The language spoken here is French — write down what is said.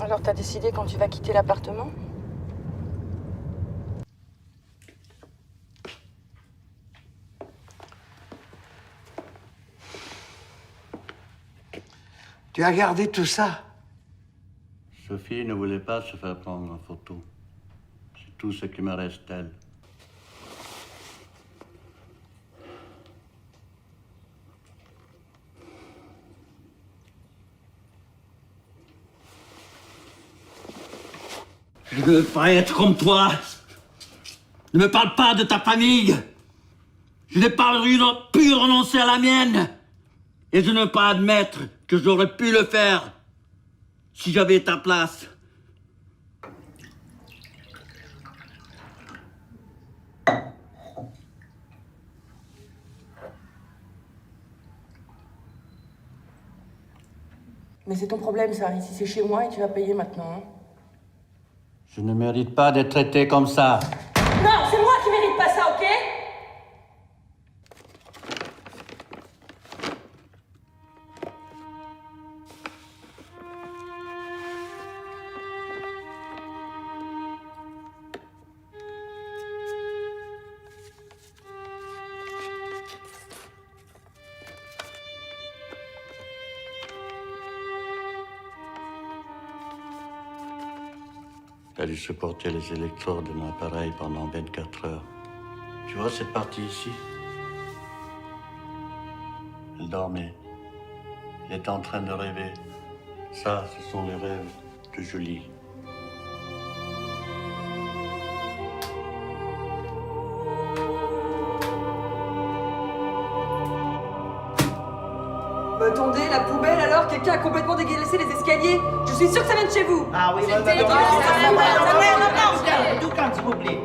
Alors t'as décidé quand tu vas quitter l'appartement? Tu as gardé tout ça? Sophie ne voulait pas se faire prendre en photo. C'est tout ce qui me reste d'elle. Je ne veux pas être comme toi. Ne me parle pas de ta famille. Je n'ai pas pu renoncer à la mienne. Et je ne veux pas admettre que j'aurais pu le faire si j'avais ta place. Mais c'est ton problème, ça. Ici, c'est chez moi et tu vas payer maintenant. Je ne mérite pas d'être traité comme ça. Non, c'est moi qui mérite pas ça, ok? Elle a dû supporter les électrodes de mon appareil pendant 24 heures. Tu vois cette partie ici? Elle dormait. Elle est en train de rêver. Ça, ce sont les rêves de Julie. Attendez, la poubelle alors? Quelqu'un a complètement dégueulassé les escaliers? Je suis sûre que ça vient de chez vous! Ah oui, C'était- tout calme, s'il vous plaît.